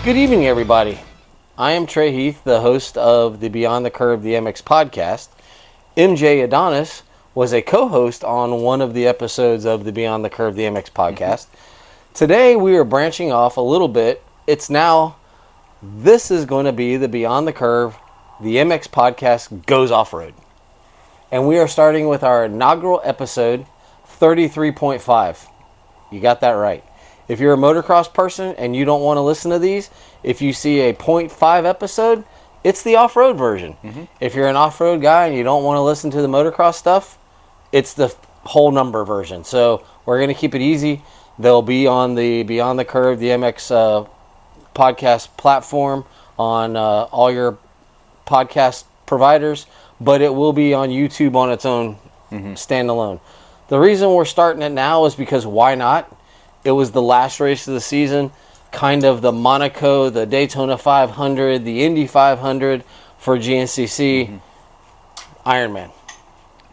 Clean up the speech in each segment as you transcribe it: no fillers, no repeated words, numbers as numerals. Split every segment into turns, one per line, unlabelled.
Good evening, everybody. I am Trey Heath, the host of the Beyond the Curve, the MX podcast. MJ Adonis was a co-host on one of the episodes of the Beyond the Curve, the MX podcast. Today, we are branching off a little bit. This is going to be the Beyond the Curve, the MX podcast goes off-road. And we are starting with our inaugural episode, 33.5. You got that right. If you're a motocross person and you don't want to listen to these, if you see a 0.5 episode, it's the off-road version. If you're an off-road guy and you don't want to listen to the motocross stuff, it's the whole number version. So we're going to keep it easy. They'll be on the Beyond the Curve, the MX podcast platform on all your podcast providers, but it will be on YouTube on its own standalone. The reason we're starting it now is because why not? It was the last race of the season, kind of the Monaco, the Daytona 500, the Indy 500 for GNCC Ironman.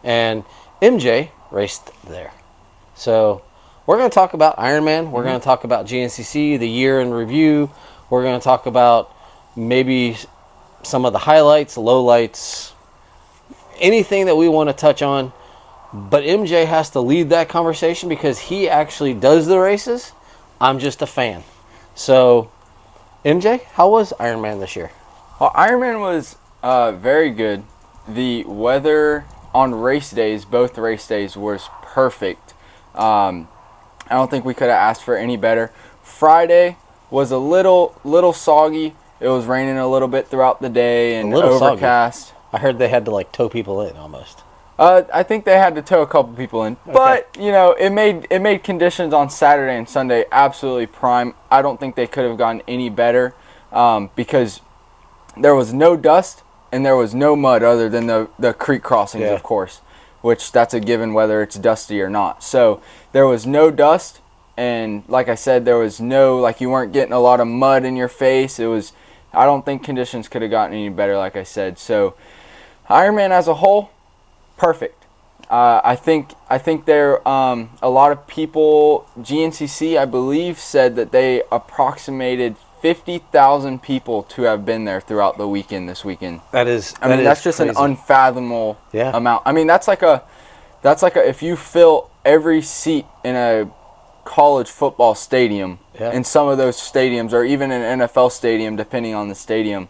And MJ raced there. So we're going to talk about Ironman. We're going to talk about GNCC, the year in review. We're going to talk about maybe some of the highlights, lowlights, anything that we want to touch on. But MJ has to lead that conversation because he actually does the races. I'm just a fan. So, MJ, how was Ironman this year?
Well, Ironman was very good. The weather on race days, both race days, was perfect. I don't think we could have asked for any better. Friday was a little soggy. It was raining a little bit throughout the day and overcast.
Soggy. I heard they had to tow people in almost.
I think they had to tow a couple people in, but it made conditions on Saturday and Sunday absolutely prime. I don't think they could have gotten any better because there was no dust and there was no mud other than the creek crossings, of course, which that's a given whether it's dusty or not. So there was no dust, and like I said, there was no you weren't getting a lot of mud in your face. I don't think conditions could have gotten any better, like I said. So Ironman as a whole, perfect. I think there a lot of people. GNCC, I believe, said that they approximated 50,000 people to have been there throughout the weekend this weekend.
That's
just
crazy.
an unfathomable amount. I mean, that's like if you fill every seat in a college football stadium, in some of those stadiums, or even an NFL stadium, depending on the stadium,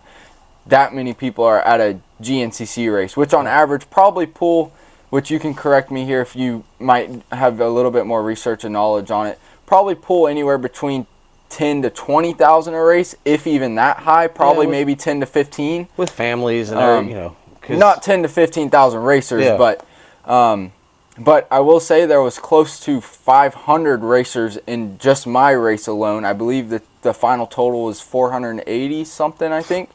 that many people are at a GNCC race, which on average probably pull, which you can correct me here if you might have a little bit more research and knowledge on it, probably pull anywhere between 10 to 20,000 a race, if even that high, probably maybe 10 to 15.
With families and
not 10 to 15,000 racers, but I will say there was close to 500 racers in just my race alone. I believe that the final total was 480 something, I think.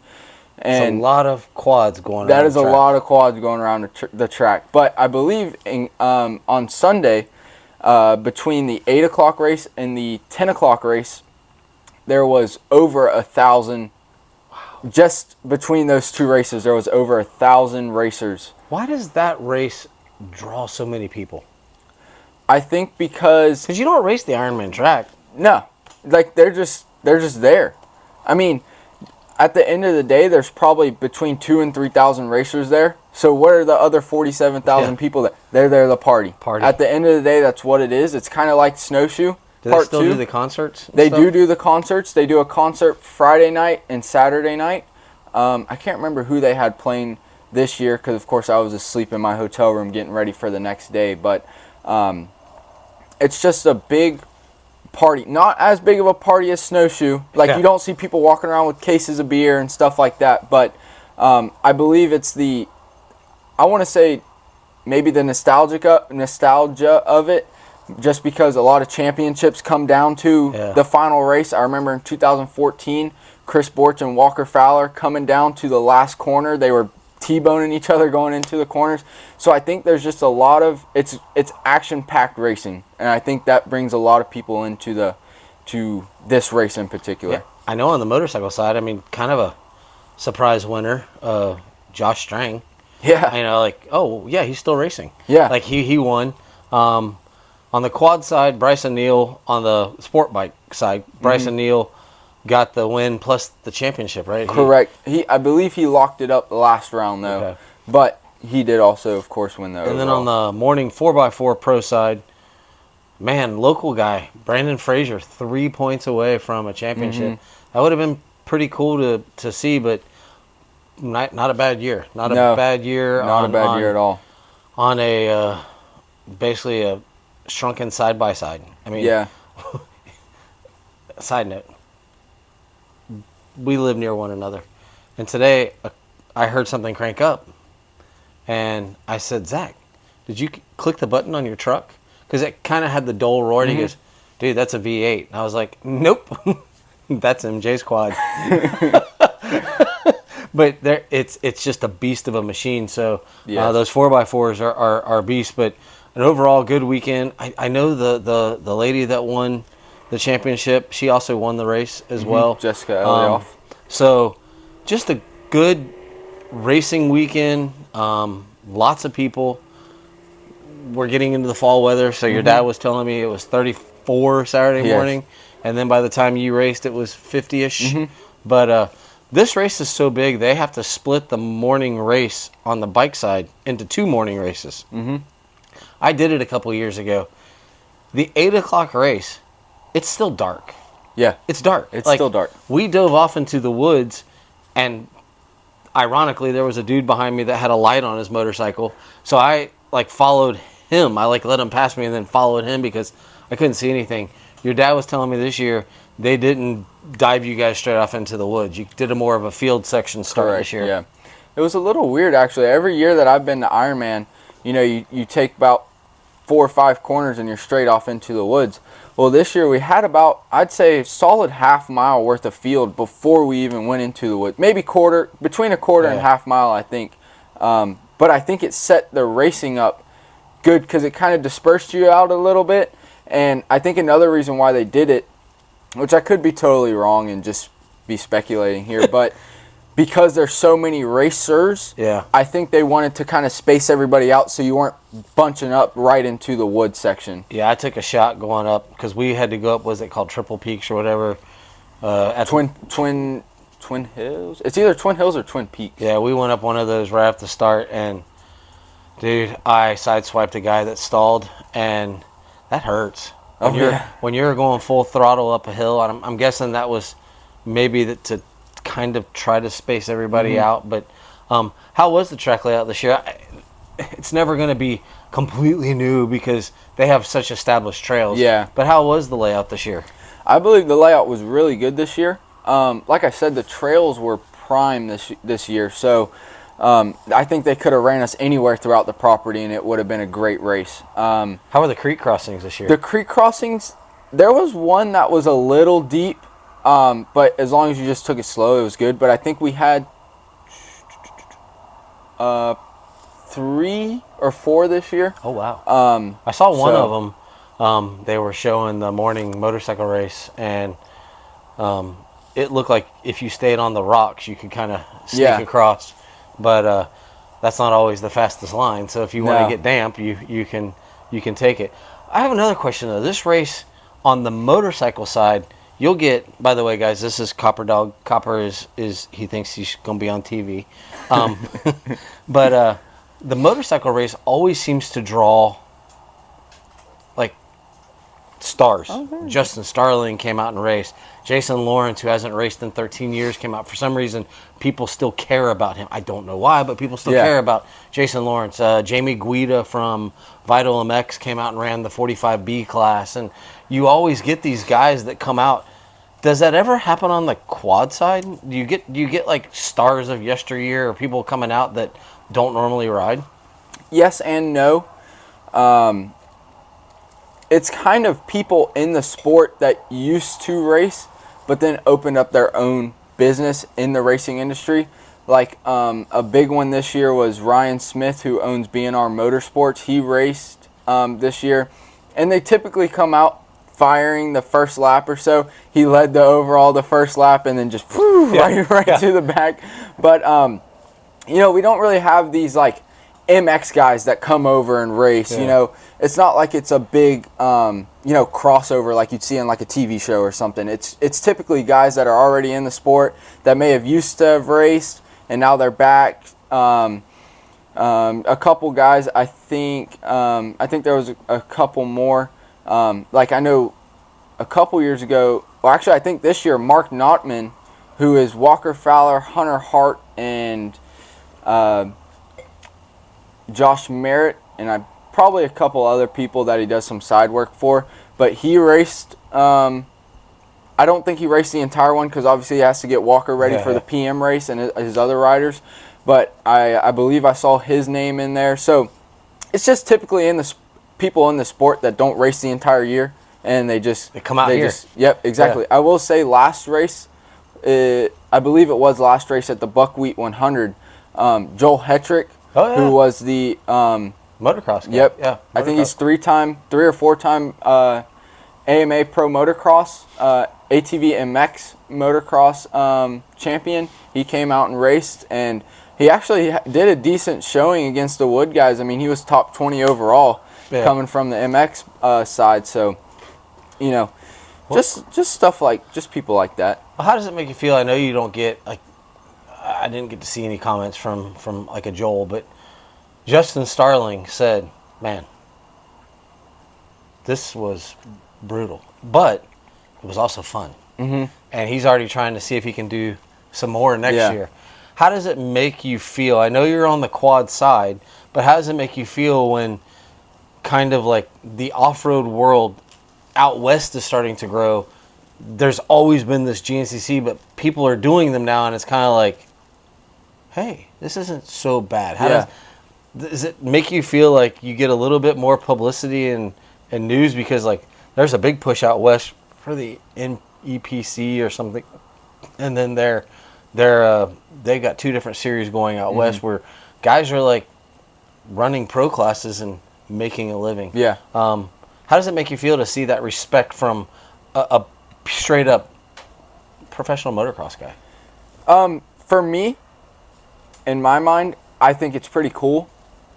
And a lot of quads going around.
That is a lot of quads going around the track. But I believe on Sunday, between the 8 o'clock race and the 10 o'clock race, there was over 1,000. Wow. Just between those two races, there was over 1,000 racers.
Why does that race draw so many people?
I think because
you don't race the Ironman track.
No. They're just there. I mean, at the end of the day, there's probably between 2,000 and 3,000 racers there. So what are the other 47,000 people that they're there to party? At the end of the day, that's what it is. It's kind of like Snowshoe.
Do they still do the concerts?
They do the concerts. They do a concert Friday night and Saturday night. I can't remember who they had playing this year because, of course, I was asleep in my hotel room getting ready for the next day. But it's just a big party. Not as big of a party as Snowshoe. You don't see people walking around with cases of beer and stuff like that. But I believe it's I want to say maybe the nostalgia of it, just because a lot of championships come down to the final race. I remember in 2014, Chris Borch and Walker Fowler coming down to the last corner. They were T-boning each other going into the corners. So I think there's just a lot of it's action-packed racing, and I think that brings a lot of people into this race in particular.
Yeah. I know on the motorcycle side, I mean, kind of a surprise winner, Josh Strang.
Yeah.
He's still racing.
Yeah.
He won. On the quad side, Bryson Neal. On the sport bike side, Bryson Neal got the win plus the championship, right?
Correct. I believe he locked it up the last round, though.
Okay.
But he did also, of course, win the overall.
And then on the morning 4x4 pro side, man, local guy, Brandon Frazier, 3 points away from a championship. That would have been pretty cool to see, but not a bad year. Not a bad year
at all.
On a basically a shrunken side-by-side. I mean,
yeah.
Side note, we live near one another. And today, I heard something crank up. And I said, Zach, did you click the button on your truck? Because it kind of had the dull roar. And he goes, dude, that's a V8. And I was like, nope. That's MJ's quad. But it's just a beast of a machine. So those 4x4s are beasts. But an overall good weekend. I know the lady that won the championship, she also won the race as well.
Jessica Elioff.
So just a good racing weekend. Lots of people. We're getting into the fall weather. So your dad was telling me it was 34 Saturday morning. And then by the time you raced, it was 50-ish. But this race is so big, they have to split the morning race on the bike side into 2 morning races. I did it a couple years ago. The 8 o'clock race, it's still dark.
Yeah.
It's dark.
It's still dark.
We dove off into the woods, and ironically, there was a dude behind me that had a light on his motorcycle. So I followed him. I let him pass me and then followed him because I couldn't see anything. Your dad was telling me this year they didn't dive you guys straight off into the woods. You did a more of a field section start this year.
Yeah. It was a little weird, actually. Every year that I've been to Ironman, you take about 4 or 5 corners and you're straight off into the woods. Well, this year we had about, I'd say, a solid half-mile worth of field before we even went into the woods. Maybe between a quarter and half-mile, I think. But I think it set the racing up good because it kind of dispersed you out a little bit. And I think another reason why they did it, which I could be totally wrong and just be speculating here, but because there's so many racers, I think they wanted to kind of space everybody out so you weren't bunching up right into the wood section.
Yeah, I took a shot going up because we had to go up, was it called Triple Peaks or whatever? At
Twin Hills? It's either Twin Hills or Twin Peaks.
Yeah, we went up one of those right off the start, and dude, I sideswiped a guy that stalled, and that hurts. When you're going full throttle up a hill, I'm guessing that was maybe to kind of try to space everybody out. But how was the track layout this year? It's never going to be completely new because they have such established trails.
Yeah.
But how was the layout this year?
I believe the layout was really good this year. Like I said, the trails were prime this year, so I think they could have ran us anywhere throughout the property, and it would have been a great race.
How were the creek crossings this year?
The creek crossings, there was one that was a little deep, but as long as you just took it slow, it was good. But I think we had 3 or 4 this year.
Oh, wow. I saw one of them. They were showing the morning motorcycle race, and it looked like if you stayed on the rocks, you could kind of sneak across. But that's not always the fastest line. So if you want to get damp, you can take it. I have another question, though. This race on the motorcycle side, you'll get, by the way, guys, this is Copper Dog. Copper is he thinks he's going to be on TV. But the motorcycle race always seems to draw stars.
Okay.
Justin Starling came out and raced. Jason Lawrence, who hasn't raced in 13 years, came out. For some reason, people still care about him. I don't know why, but people still care about Jason Lawrence. Jamie Guida from Vital MX came out and ran the 45B class. And you always get these guys that come out. Does that ever happen on the quad side? Do you get like stars of yesteryear or people coming out that don't normally ride?
Yes and no. It's kind of people in the sport that used to race, but then opened up their own business in the racing industry. Like a big one this year was Ryan Smith, who owns B&R Motorsports. He raced this year, and they typically come out firing the first lap or so. He led the overall the first lap and then just right to the back. But we don't really have these like MX guys that come over and race.
Yeah.
You know, it's not like it's a big crossover like you'd see in like a TV show or something. It's typically guys that are already in the sport that may have used to have raced and now they're back. A couple guys, I think there was a couple more. Like I know a couple years ago, well actually I think this year, Mark Notman, who is Walker Fowler, Hunter Hart, and Josh Merritt, and probably a couple other people that he does some side work for. But he raced, I don't think he raced the entire one because obviously he has to get Walker ready for the PM race and his other riders. But I believe I saw his name in there. So it's just typically people in the sport that don't race the entire year, and they
come out here.
Yep, exactly. Yeah. I will say last race, I believe it was last race at the Buckwheat 100, Joel Hetrick, who was the
motocross guy.
Yep.
Yeah.
I think he's 3 or 4 time AMA Pro Motocross, ATV MX Motocross champion. He came out and raced, and he actually did a decent showing against the Wood guys. I mean, he was top 20 overall coming from the MX side. So, you know, just stuff like, just people like that.
Well, how does it make you feel? I know you don't get, like, I didn't get to see any comments from like a Joel, but Justin Starling said, man, this was brutal, but it was also fun.
Mm-hmm.
And he's already trying to see if he can do some more next year. How does it make you feel? I know you're on the quad side, but how does it make you feel when kind of like the off-road world out west is starting to grow? There's always been this GNCC, but people are doing them now, and it's kind of like, hey, this isn't so bad. How does it make you feel like you get a little bit more publicity and news because, like, there's a big push out west for the NEPC or something, and then they got 2 different series going out west where guys are like running pro classes and making a living.
Yeah.
How does it make you feel to see that respect from a straight up professional motocross guy?
For me, in my mind, I think it's pretty cool.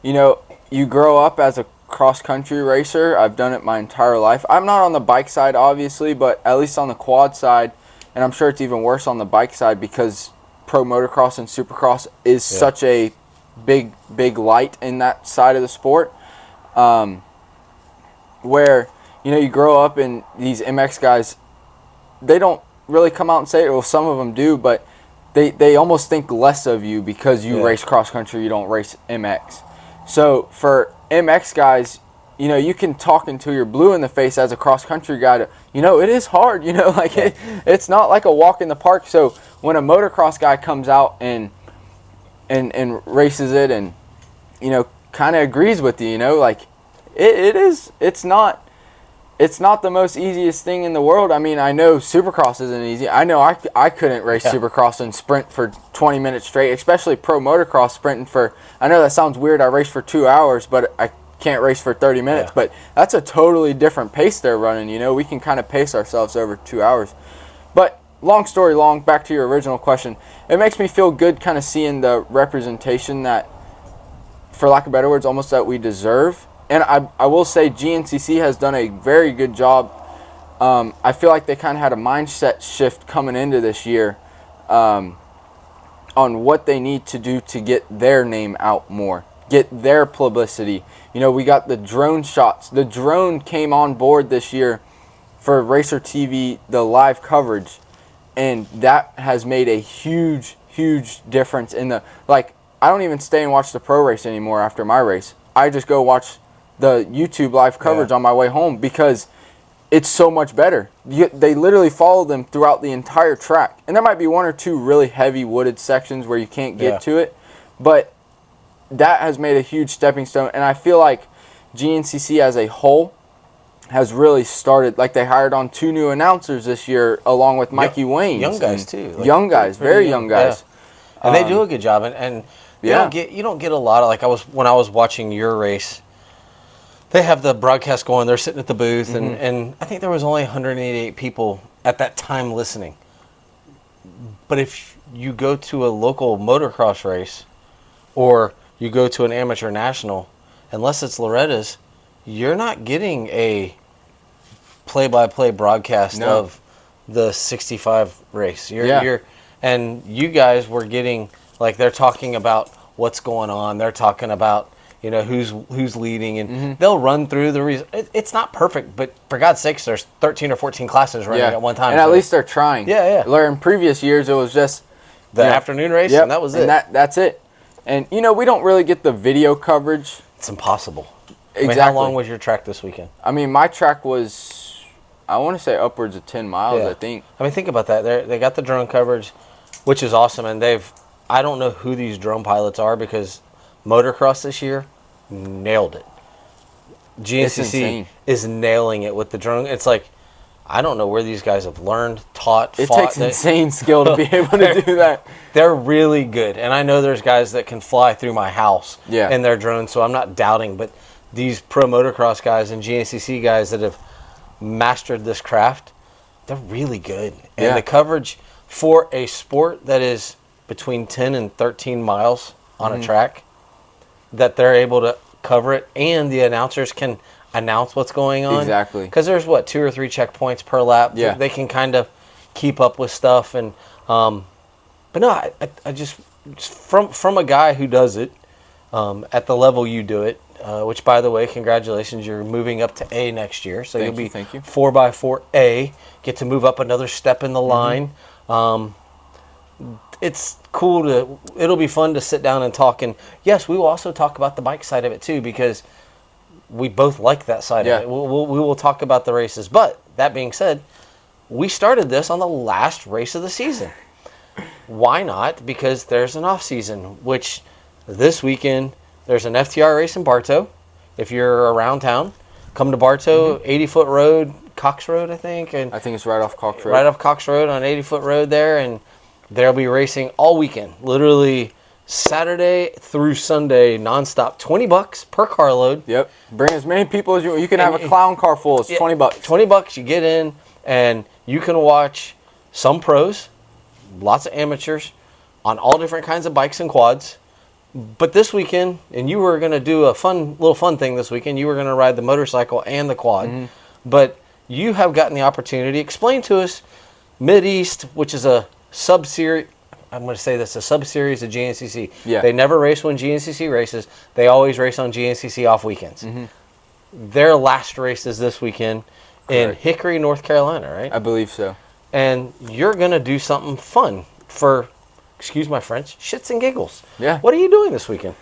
You know, you grow up as a cross-country racer. I've done it my entire life. I'm not on the bike side, obviously, but at least on the quad side, and I'm sure it's even worse on the bike side because pro motocross and supercross is such a big light in that side of the sport. Where, you know, you grow up and these MX guys, they don't really come out and say it. Well, some of them do, but they almost think less of you because you race cross-country, you don't race MX. So for MX guys, you know, you can talk until you're blue in the face as a cross-country guy to, you know, it is hard, you know, like it's not like a walk in the park. So when a motocross guy comes out and races it and, you know, kind of agrees with you, you know, like it's not the most easiest thing in the world. I mean, I know supercross isn't easy. I know I couldn't race supercross and sprint for 20 minutes straight, especially pro motocross sprinting for, I know that sounds weird, I raced for 2 hours, but I can't race for 30 minutes. But that's a totally different pace they're running, you know. We can kind of pace ourselves over 2 hours. But long story long, back to your original question, it makes me feel good kind of seeing the representation that, for lack of better words, almost that we deserve. And I will say GNCC has done a very good job. I feel like they kind of had a mindset shift coming into this year on what they need to do to get their name out more, get their publicity. You know, we got the drone shots. The drone came on board this year for Racer TV, the live coverage, and that has made a huge difference in the, like, I don't even stay and watch the pro race anymore after my race. I just go watch the YouTube live coverage on my way home because it's so much better. They literally follow them throughout the entire track. And there might be 1 or 2 really heavy wooded sections where you can't get to it. But that has made a huge stepping stone. And I feel like GNCC as a whole has really started. Like, they hired on 2 new announcers this year along with Mikey Wayne.
Young guys, too.
Like, young guys, very young guys.
Yeah. And they do a good job. And you don't get a lot of, like, when I was watching your race, they have the broadcast going. They're sitting at the booth, and I think there was only 188 people at that time listening. But if you go to a local motocross race or you go to an amateur national, unless it's Loretta's, you're not getting a play-by-play broadcast of the 65 race. And you guys were getting, like, they're talking about what's going on. They're talking about, you know, who's leading, and they'll run through the reason. It's not perfect, but for God's sakes, there's 13 or 14 classes running at one time.
And at least they're trying.
Yeah.
Where in previous years, it was just
the afternoon race, and that was it.
And that's it. And, you know, we don't really get the video coverage.
It's impossible.
Exactly.
I mean, how long was your track this weekend?
I mean, my track was, I want to say upwards of 10 miles, I think.
I mean, think about that. They got the drone coverage, which is awesome, and I don't know who these drone pilots are, because motocross this year nailed it. GNCC is nailing it with the drone. It's like, I don't know where these guys have learned, fought.
It takes insane skill to be able to do that.
They're really good. And I know there's guys that can fly through my house in their drones, so I'm not doubting. But these pro motocross guys and GNCC guys that have mastered this craft, they're really good. And the coverage for a sport that is between 10 and 13 miles on a track, that they're able to cover it, and the announcers can announce what's going on.
Exactly.
Because there's 2 or 3 checkpoints per lap.
Yeah.
They can kind of keep up with stuff, and but no, I just from a guy who does it at the level you do it, which, by the way, congratulations, you're moving up to A next year, so you'll be 4x4A, get to move up another step in the line. It's cool it'll be fun to sit down and talk, and yes, we will also talk about the bike side of it too, because we both like that side of it. We will talk about the races, but that being said, we started this on the last race of the season. Why not? Because there's an off season, which this weekend there's an FTR race in Bartow. If you're around town, come to Bartow, 80-foot road, Cox Road, I think. And
I think it's right off Cox Road.
Right off Cox Road on 80-foot road there, and they'll be racing all weekend, literally Saturday through Sunday, nonstop. $20 per carload.
Yep. Bring as many people as you can. Have a clown car full. It's $20.
$20. You get in, and you can watch some pros, lots of amateurs, on all different kinds of bikes and quads. But this weekend, and you were going to do a little fun thing this weekend. You were going to ride the motorcycle and the quad. But you have gotten the opportunity. Explain to us Mideast, which is a sub-series. I'm going to say this, a sub-series of GNCC.
Yeah.
They never race when GNCC races. They always race on GNCC off weekends. Their last race is this weekend in Hickory, North Carolina, right?
I believe so.
And you're going to do something fun for, excuse my French, shits and giggles.
Yeah.
What are you doing this weekend?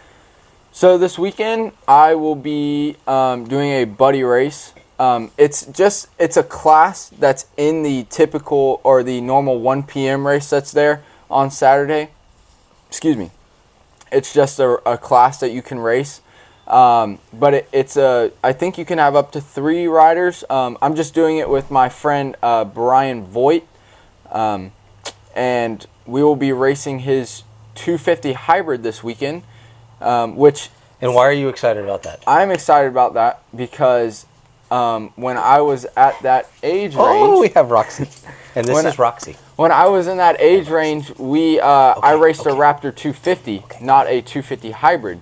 So this weekend, I will be doing a buddy race. It's a class that's in the typical or the normal 1 p.m. race that's there on Saturday. Excuse me. It's just a class that you can race. But I think you can have up to 3 riders. I'm just doing it with my friend Brian Voigt. And we will be racing his 250 hybrid this weekend. And
why are you excited about that?
I'm excited about that because when I was at that age range...
Oh, we have Roxy. And this is Roxy.
When I was in that age range, I raced a Raptor 250, not a 250 hybrid.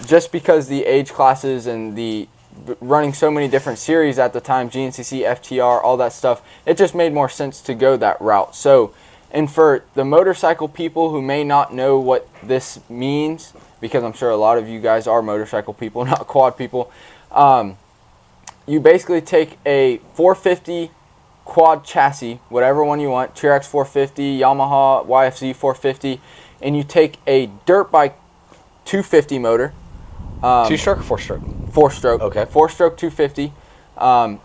Just because the age classes and the running so many different series at the time, GNCC, FTR, all that stuff, it just made more sense to go that route. So, and for the motorcycle people who may not know what this means, because I'm sure a lot of you guys are motorcycle people, not quad people, you basically take a 450 quad chassis, whatever one you want, T-Rex 450, Yamaha YFZ 450, and you take a dirt bike 250 motor.
2-stroke or 4-stroke?
4-stroke.
Okay.
4-stroke 250.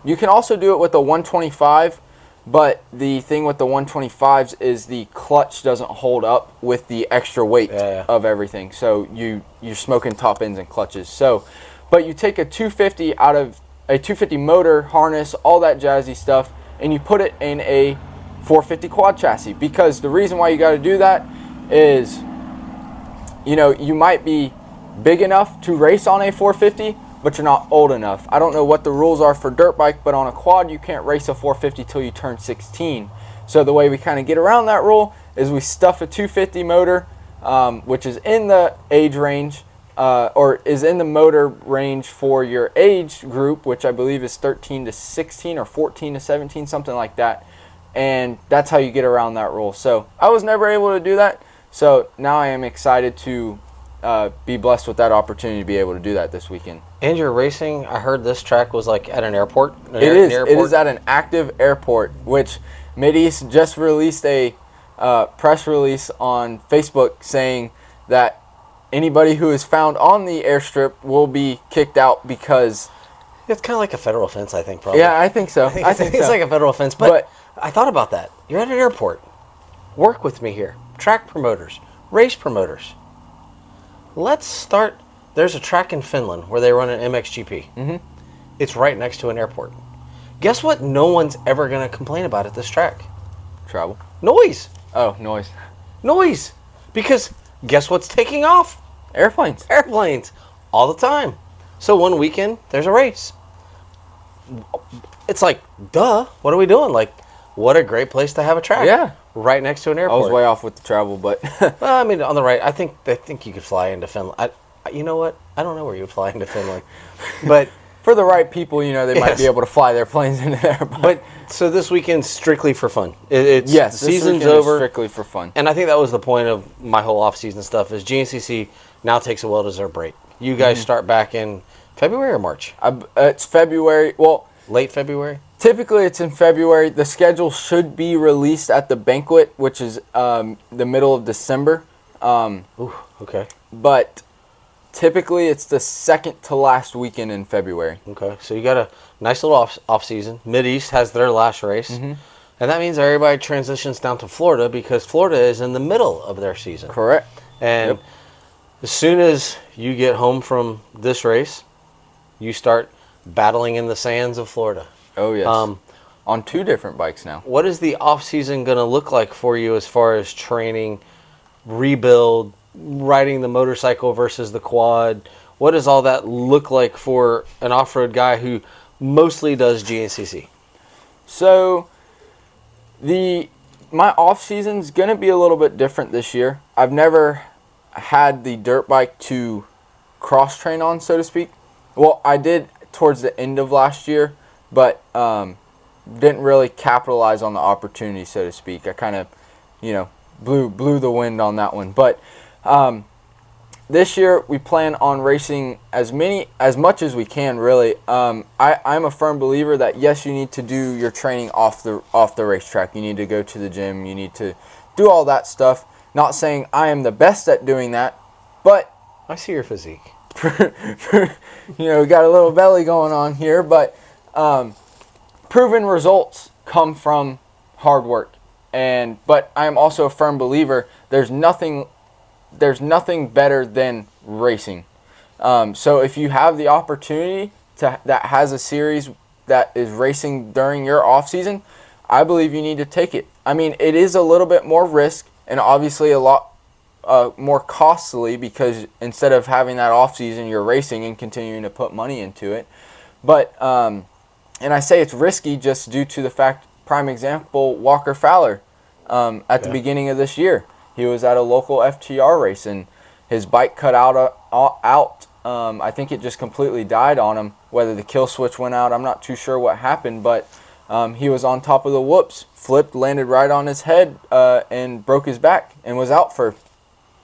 You can also do it with a 125, but the thing with the 125s is the clutch doesn't hold up with the extra weight of everything. So you're smoking top ends and clutches. So, but you take a 250 out of a 250 motor, harness, all that jazzy stuff, and you put it in a 450 quad chassis. Because the reason why you got to do that is, you might be big enough to race on a 450, but you're not old enough. I don't know what the rules are for dirt bike, but on a quad, you can't race a 450 till you turn 16. So the way we kind of get around that rule is we stuff a 250 motor which is in the age range, or is in the motor range for your age group, which I believe is 13 to 16 or 14 to 17, something like that. And that's how you get around that rule. So I was never able to do that. So now I am excited to be blessed with that opportunity to be able to do that this weekend.
And you're racing, I heard this track was like at an airport.
It is at an active airport, which Mideast just released a press release on Facebook saying that anybody who is found on the airstrip will be kicked out because...
It's kind of like a federal offense, I think, probably.
Yeah, I think so.
I think it's like a federal offense. But I thought about that. You're at an airport. Work with me here. Track promoters. Race promoters. Let's start. There's a track in Finland where they run an MXGP.
Mm-hmm.
It's right next to an airport. Guess what no one's ever going to complain about at this track?
Travel.
Noise.
Oh, noise.
Noise. Because guess what's taking off?
Airplanes.
Airplanes. All the time. So one weekend, there's a race. It's like, duh, what are we doing? Like, what a great place to have a track.
Yeah.
Right next to an airport.
I was way off with the travel, but...
Well, I mean, on the right, I think you could fly into Finland. You know what? I don't know where you would fly into Finland. But
for the right people, they might be able to fly their planes into there.
But so this weekend's strictly for fun.
The
season's over.
Strictly for fun.
And I think that was the point of my whole off-season stuff is GNCC now takes a well-deserved break. You guys start back in February or March?
It's February. Well,
late February?
Typically, it's in February. The schedule should be released at the banquet, which is the middle of December.
Ooh, okay.
But typically, it's the second to last weekend in February.
Okay, so you got a nice little off season. Mideast has their last race.
Mm-hmm.
And that means everybody transitions down to Florida because Florida is in the middle of their season.
Correct.
And as soon as you get home from this race, you start battling in the sands of Florida.
Oh, yes. On 2 different bikes now.
What is the off-season going to look like for you as far as training, rebuild, riding the motorcycle versus the quad? What does all that look like for an off-road guy who mostly does GNCC?
So, my off-season's going to be a little bit different this year. I've never had the dirt bike to cross-train on, so to speak. Well, I did towards the end of last year, but didn't really capitalize on the opportunity, so to speak. I kind of, blew the wind on that one. But this year we plan on racing as much as we can, really. I'm a firm believer that yes, you need to do your training off the racetrack. You need to go to the gym. You need to do all that stuff. Not saying I am the best at doing that, but
I see your physique.
We got a little belly going on here, but proven results come from hard work. But I am also a firm believer there's nothing better than racing. So if you have the opportunity that has a series that is racing during your off season, I believe you need to take it. I mean, it is a little bit more risk and obviously a lot more costly because instead of having that off season, you're racing and continuing to put money into it. But and I say it's risky just due to the fact, prime example, Walker Fowler at the beginning of this year. He was at a local FTR race and his bike cut out. I think it just completely died on him. Whether the kill switch went out, I'm not too sure what happened, but he was on top of the whoops, flipped, landed right on his head, and broke his back and was out for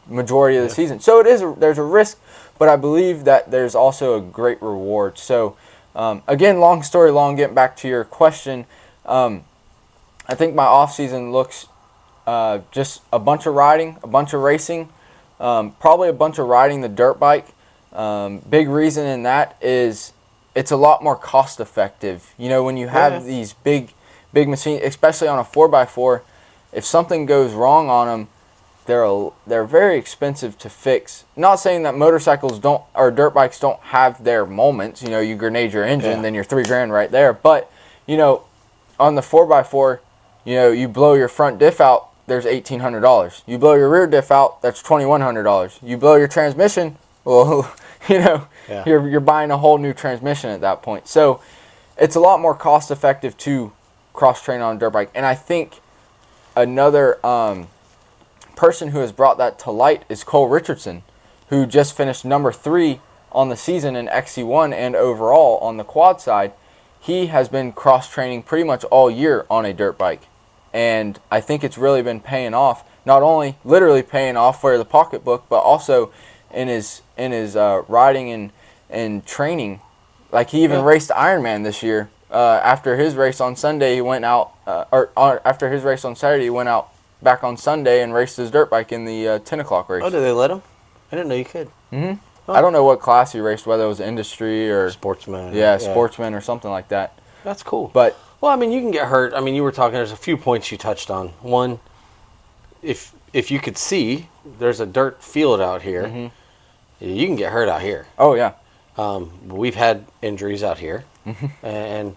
majority of the season. So there's a risk, but I believe that there's also a great reward. So again, long story long, getting back to your question, I think my off season looks just a bunch of riding, a bunch of racing, probably a bunch of riding the dirt bike. Big reason in that is it's a lot more cost effective. When you have these big machines, especially on a 4x4, if something goes wrong on them, they're very expensive to fix. Not saying that motorcycles or dirt bikes don't have their moments. You grenade your engine, then you're $3,000 right there. But on the 4x4, you blow your front diff out, there's $1,800. You blow your rear diff out, that's $2,100. You blow your transmission, well, you're buying a whole new transmission at that point. So it's a lot more cost effective to cross train on a dirt bike. And I think another person who has brought that to light is Cole Richardson, who just finished number 3 on the season in XC1 and overall on the quad side. He has been cross-training pretty much all year on a dirt bike. And I think it's really been paying off, not only literally paying off for the pocketbook, but also in his riding and training. Like, he even raced Ironman this year. After his race on Sunday, he went out, after his race on Saturday, he went out back on Sunday and raced his dirt bike in the 10 o'clock race.
Oh, did they let him? I didn't know you could.
Mm-hmm. Oh. I don't know what class he raced, whether it was industry or
sportsman.
Yeah, sportsman or something like that.
That's cool.
But
well, I mean, you can get hurt. I mean, you were talking. There's a few points you touched on. One, if you could see, there's a dirt field out here. Mm-hmm. You can get hurt out here.
Oh yeah.
We've had injuries out here, and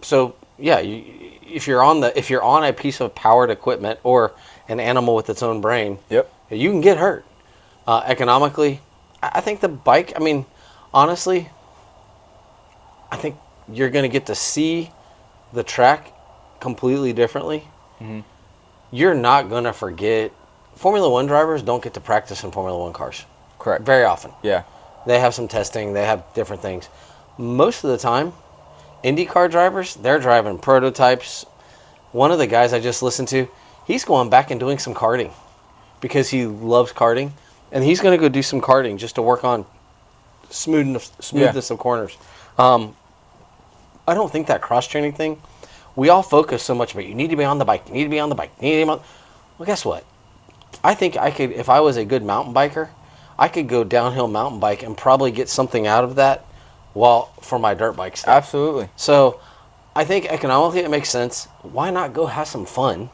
so yeah, if you're on a piece of powered equipment or an animal with its own brain,
yep,
you can get hurt. Economically, I think the bike. I mean, honestly, I think you're going to get to see the track completely differently. Mm-hmm. You're not going to forget. Formula One drivers don't get to practice in Formula One cars.
Correct.
Very often.
Yeah.
They have some testing. They have different things. Most of the time, IndyCar drivers, they're driving prototypes. One of the guys I just listened to, he's going back and doing some karting because he loves karting. And he's going to go do some karting just to work on smoothness of corners. I don't think that cross-training thing, we all focus so much about you need to be on the bike, you need to be on the bike, you need to be on. Well, guess what? I think I could, if I was a good mountain biker, I could go downhill mountain bike and probably get something out of that for my dirt bike stuff.
Absolutely.
So I think economically it makes sense. Why not go have some fun?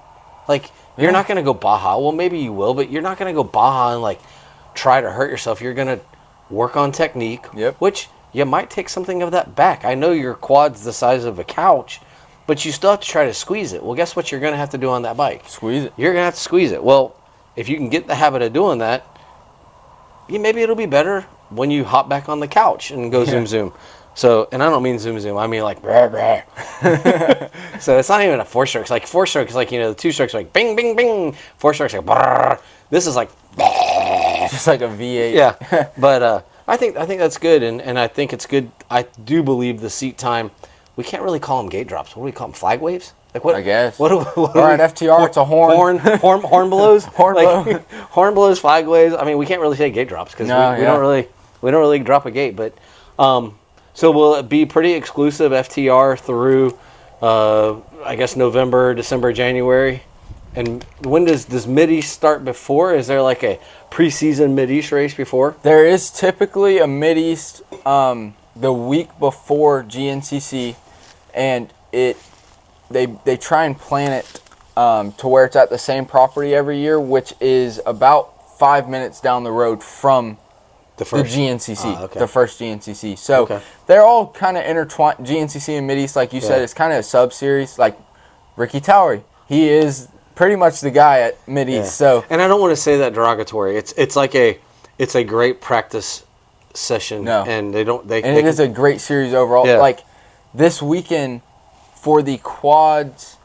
Like, you're not going to go Baja. Well, maybe you will, but you're not going to go Baja and, like, try to hurt yourself. You're going to work on technique, which you might take something of that back. I know your quad's the size of a couch, but you still have to try to squeeze it. Well, guess what you're going to have to do on that bike?
Squeeze it.
You're going to have to squeeze it. Well, if you can get the habit of doing that, maybe it'll be better when you hop back on the couch and go zoom, zoom. So, and I don't mean zoom, zoom. I mean like, brah, brah. So it's not even a 4-stroke. It's like 4-stroke is like, the 2-strokes like bing, bing, bing. 4-strokes like, brah. This is like,
just like a V8.
Yeah. But I think that's good. And I think it's good. I do believe the seat time, we can't really call them gate drops. What do we call them? Flag waves? Like what?
I guess.
What
at FTR, it's a horn.
Horn blows.
Horn
blows, flag waves. I mean, we can't really say gate drops because we don't really drop a gate. But so will it be pretty exclusive FTR through I guess November, December, January? And when does Mideast start before? Is there like a preseason Mideast race before?
There is typically a Mideast the week before GNCC, and they try and plan it to where it's at the same property every year, which is about 5 minutes down the road from the GNCC, the first GNCC. So they're all kind of intertwined. GNCC and Mideast, like you said, it's kind of a sub-series. Like Ricky Towery, he is pretty much the guy at Mideast. Yeah. So,
and I don't want to say that derogatory. It's a great practice session.
No.
And it
is a great series overall.
Yeah.
Like this weekend for the quads,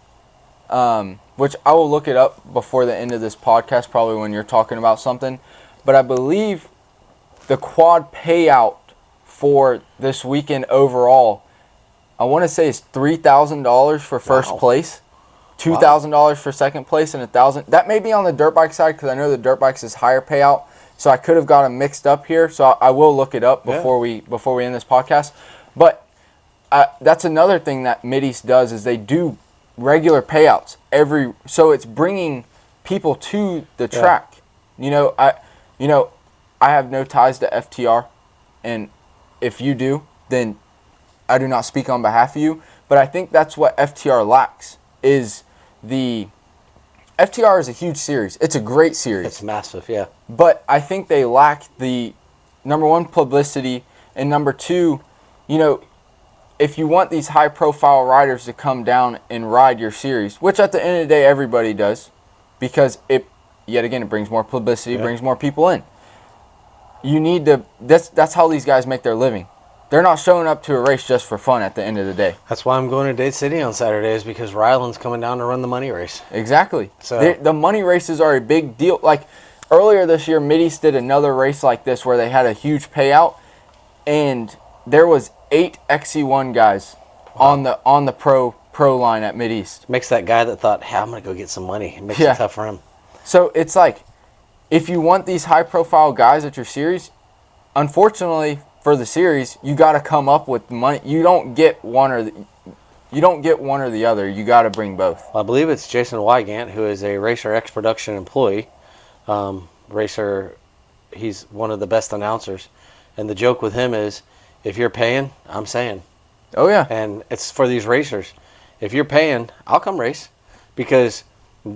which I will look it up before the end of this podcast, probably when you're talking about something. But I believe the quad payout for this weekend overall, I want to say is $3,000 for first place. $2,000 for second place and $1,000. That may be on the dirt bike side because I know the dirt bikes is higher payout. So I could have got them mixed up here. So I will look it up before we end this podcast. But that's another thing that Mideast does is they do regular payouts so it's bringing people to the track. I have no ties to FTR, and if you do, then I do not speak on behalf of you. But I think that's what FTR lacks is the FTR is a huge series. It's a great series.
It's massive, yeah.
But I think they lack the number one publicity, and number two, if you want these high-profile riders to come down and ride your series, which at the end of the day everybody does, because it brings more publicity, brings more people in. You need to. That's how these guys make their living. they're not showing up to a race just for fun at the end of the day.
That's why I'm going to Dade City on Saturdays, because Ryland's coming down to run the money race.
Exactly.
So
The money races are a big deal. Like earlier this year, Mideast did another race like this where they had a huge payout, and there was 8 XC1 guys on the pro line at Mideast.
makes that guy that thought, hey, I'm going to go get some money. It makes
Yeah.
it tough for him.
So it's like, if you want these high-profile guys at your series, unfortunately for the series, you got to come up with money. You don't get one or the other. You got to bring both.
Well, I believe it's Jason Wygant, who is a Racer X production employee. Racer, he's one of the best announcers. And the joke with him is, if you're paying, I'm saying.
Oh, yeah.
And it's for these racers. If you're paying, I'll come race, because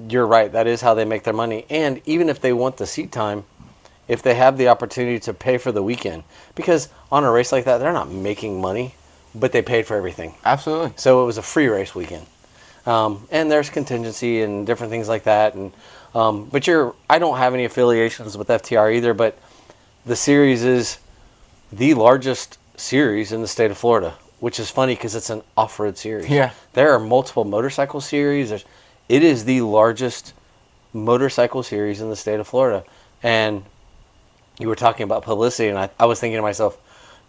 you're right, that is how they make their money. And even if they want the seat time, if they have the opportunity to pay for the weekend, because on a race like that, they're not making money, but they paid for everything.
Absolutely.
So it was a free race weekend. And there's contingency and different things like that. And but I don't have any affiliations with FTR either, but the series is the largest series in the state of Florida, which is funny because it's an off-road series.
Yeah.
There are multiple motorcycle series. It is the largest motorcycle series in the state of Florida. And you were talking about publicity, and I was thinking to myself,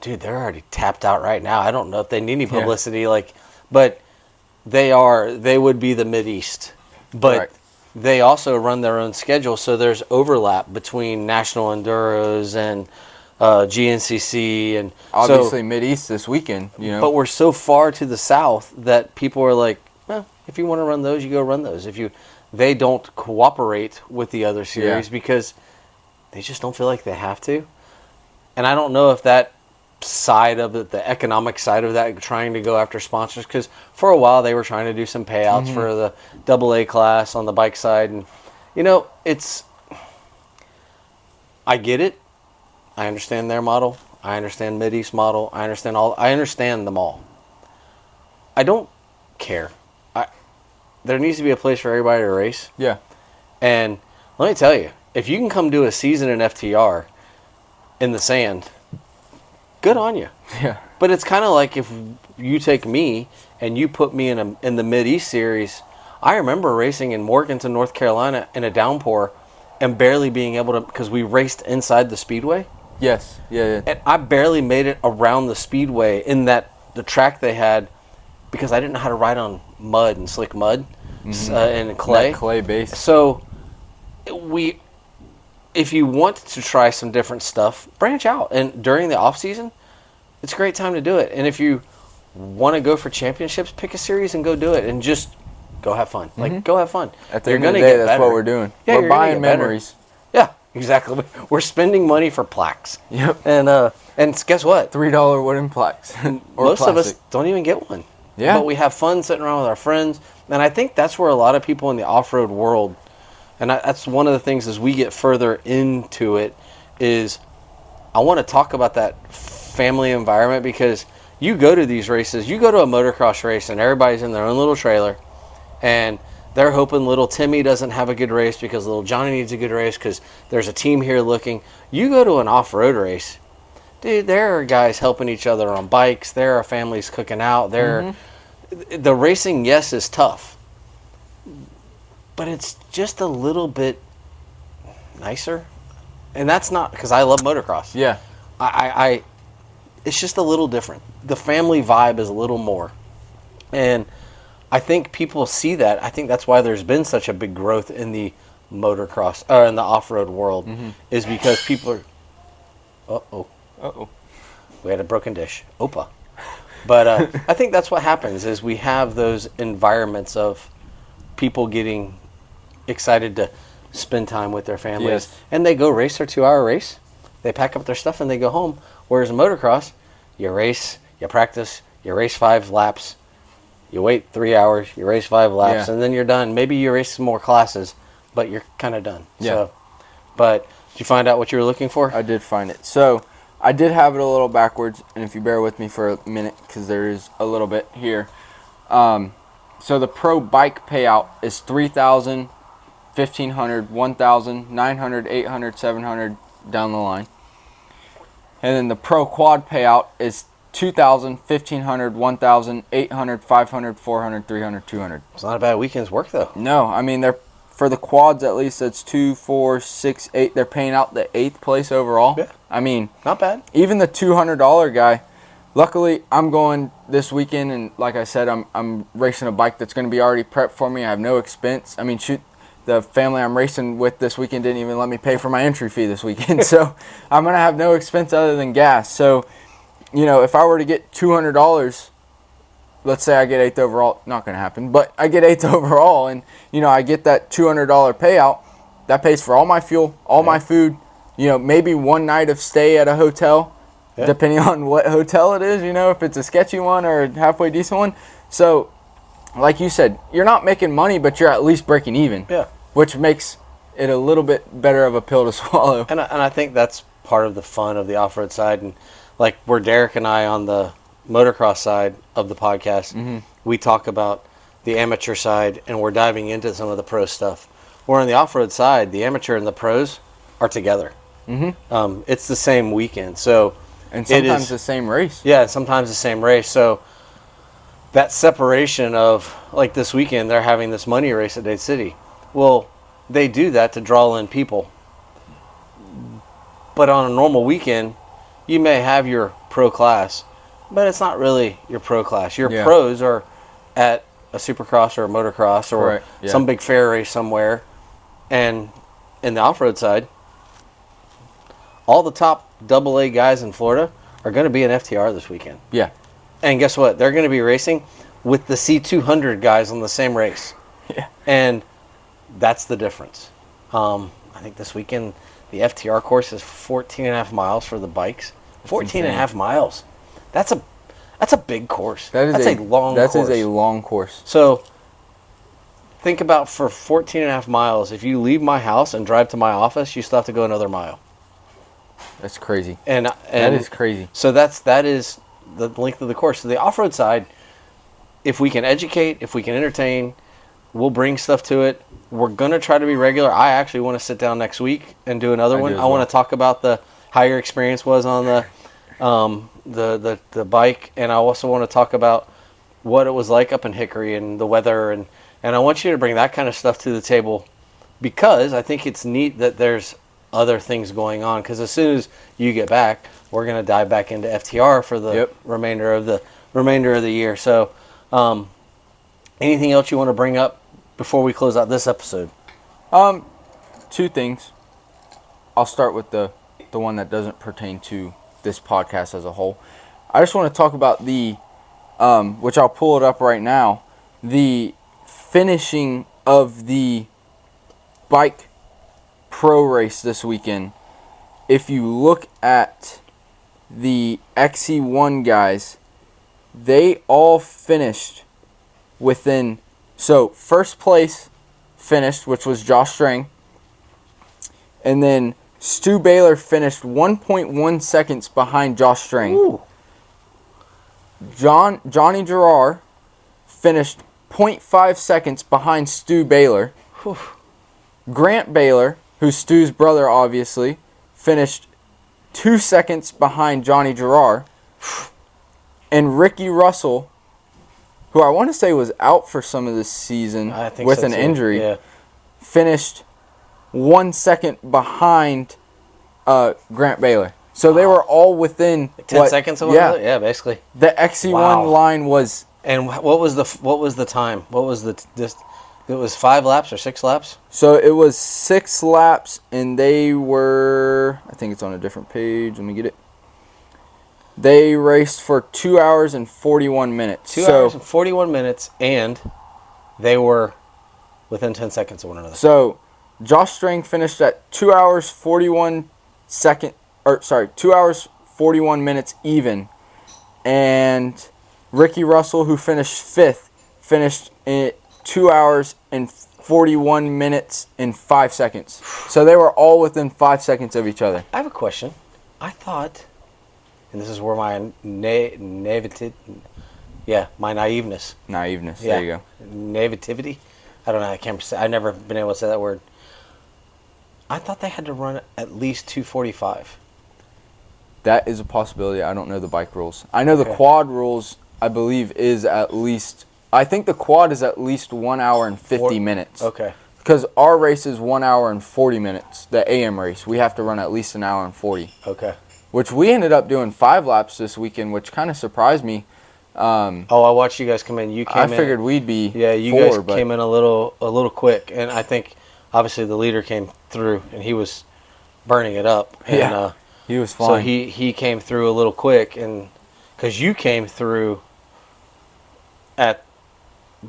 dude, they're already tapped out right now. I don't know if they need any publicity, but they would be the Mideast. But
Right.
they also run their own schedule, so there's overlap between National Enduros and GNCC, and
Obviously, Mideast this weekend,
But we're so far to the south that people are like, well, if you want to run those, you go run those. They don't cooperate with the other series because they just don't feel like they have to. And I don't know if that side of it, the economic side of that, trying to go after sponsors, because for a while they were trying to do some payouts for the AA class on the bike side, and I get it. I understand their model. I understand Mideast model. I understand them all. I don't care. There needs to be a place for everybody to race.
Yeah.
And let me tell you, if you can come do a season in FTR in the sand, good on you.
Yeah.
But it's kind of like if you take me and you put me in the Mideast series. I remember racing in Morganton, North Carolina in a downpour and barely being able to, because we raced inside the speedway.
Yes. Yeah.
And I barely made it around the speedway in the track they had, because I didn't know how to ride on mud and slick mud and clay.
That clay base.
So if you want to try some different stuff, branch out. And during the off season, it's a great time to do it. And if you want to go for championships, pick a series and go do it, and just go have fun. Go have fun.
At the end of the day, that's what we're doing.
Yeah,
we're buying memories.
Yeah, exactly. We're spending money for plaques.
Yep.
And guess what?
$3 wooden plaques. Or
Most of us
plastic.
don't even get one.
Yeah.
But we have fun sitting around with our friends. And I think that's where a lot of people in the off-road world, and that's one of the things as we get further into it, is I want to talk about that family environment, because you go to these races, you go to a motocross race and everybody's in their own little trailer, and they're hoping little Timmy doesn't have a good race because little Johnny needs a good race because there's a team here looking. You go to an off-road race, dude, there are guys helping each other on bikes. There are families cooking out. The racing, yes, is tough, but it's just a little bit nicer. And that's not because I love motocross.
Yeah.
It's just a little different. The family vibe is a little more. And I think people see that. I think that's why there's been such a big growth in the motocross, or in the off-road world, is because people are,
Uh-oh.
we had a broken dish. Opa. But I think that's what happens, is we have those environments of people getting excited to spend time with their families.
Yes.
And they go race their 2-hour race. They pack up their stuff and they go home. Whereas in motocross, you race, you practice, you race 5 laps, you wait 3 hours, you race 5 laps, and then you're done. Maybe you race some more classes, but you're kind of done.
Yeah.
So, but did you find out what you were looking for?
I did find it. So I did have it a little backwards, and if you bear with me for a minute, because there is a little bit here. So the pro bike payout is $3,000, $1,500, $1,000, $900, $800, $700 down the line. And then the pro quad payout is 2,000, 1,500, 1,000, 800, 500, 400, 300, 200.
It's not a bad weekend's work, though.
No, I mean, they're for the quads at least. It's 2, 4, 6, 8. They're paying out the 8th place overall.
Yeah.
I mean,
Not bad.
even the $200 guy. Luckily, I'm going this weekend, and like I said, I'm racing a bike that's going to be already prepped for me. I have no expense. I mean, shoot, the family I'm racing with this weekend didn't even let me pay for my entry fee this weekend, so I'm going to have no expense other than gas. So, you know, if I were to get $200, let's say I get 8th overall, not going to happen, but I get 8th overall, and, you know, I get that $200 payout, that pays for all my fuel, all my food, you know, maybe one night of stay at a hotel, depending on what hotel it is, you know, if it's a sketchy one or a halfway decent one. So, like you said, you're not making money, but you're at least breaking even, which makes it a little bit better of a pill to swallow.
And I think that's part of the fun of the off-road side. And like where Derek and I on the motocross side of the podcast, we talk about the amateur side, and we're diving into some of the pro stuff. Where on the off-road side, the amateur and the pros are together. It's the same weekend, so
and sometimes the same race.
Yeah, sometimes the same race. So that separation of, like this weekend, they're having this money race at Dade City. Well, they do that to draw in people. But on a normal weekend, you may have your pro class, but it's not really your pro class. Your pros are at a supercross or a motocross or some big fair race somewhere. And in the off-road side, all the top AA guys in Florida are going to be in FTR this weekend.
Yeah.
And guess what? They're going to be racing with the C200 guys on the same race.
Yeah.
And that's the difference. I think this weekend the FTR course is 14 and a half miles for the bikes. 14 and a half miles. That's a big course. That's a long course.
That is a long course.
So think about for 14 and a half miles, if you leave my house and drive to my office, you still have to go another mile.
That's crazy.
And
that is crazy.
So that is the length of the course. So the off-road side, if we can educate, if we can entertain, we'll bring stuff to it. We're going to try to be regular. I actually want to sit down next week and do another one. I want to talk about how your experience was on the bike, and I also want to talk about what it was like up in Hickory and the weather, and I want you to bring that kind of stuff to the table, because I think it's neat that there's other things going on, because as soon as you get back, we're going to dive back into FTR for the remainder of the year. So anything else you want to bring up before we close out this episode?
Two things. I'll start with the one that doesn't pertain to this podcast as a whole. I just want to talk about the which I'll pull it up right now, the finishing of the bike pro race this weekend. If you look at the XE1 guys, they all finished within, so first place finished, which was Josh Strang, and then Stu Baylor finished 1.1 seconds behind Josh Strang.
Ooh.
Johnny Gerard finished 0.5 seconds behind Stu Baylor.
Whew.
Grant Baylor, who's Stu's brother obviously, finished 2 seconds behind Johnny Gerard. And Ricky Russell, who I want to say was out for some of this season with an injury, finished 1 second behind Grant Baylor. So they were all within
10 seconds of one another? Yeah, basically.
The XE1 line was.
And what was the time? What was it was 5 laps or 6 laps?
So it was 6 laps, and they were, I think it's on a different page. Let me get it. They raced for 2 hours and 41 minutes.
2 hours and 41 minutes, and they were within 10 seconds of one another.
So Josh Strang finished at 2 hours 41 minutes even, and Ricky Russell, who finished 5th, finished at 2 hours and 41 minutes and 5 seconds. So they were all within 5 seconds of each other.
I have a question. I thought, and this is where my naiveness.
There you go.
Naivety. I don't know. I can't say. I've never been able to say that word. I thought they had to run at least 2:45.
That is a possibility. I don't know the bike rules. I know the
Okay.
quad rules, I believe, is at least... I think the quad is at least 1 hour and 50 minutes.
Okay.
Because our race is 1 hour and 40 minutes, the AM race. We have to run at least an hour and 40.
Okay.
Which we ended up doing 5 laps this weekend, which kind of surprised me.
I watched you guys come in. You came
I
in.
figured we'd be
You
4,
guys came in a little quick, and I think obviously the leader came through, and he was burning it up. And,
Yeah. He was
so
fine.
he came through a little quick, and because you came through at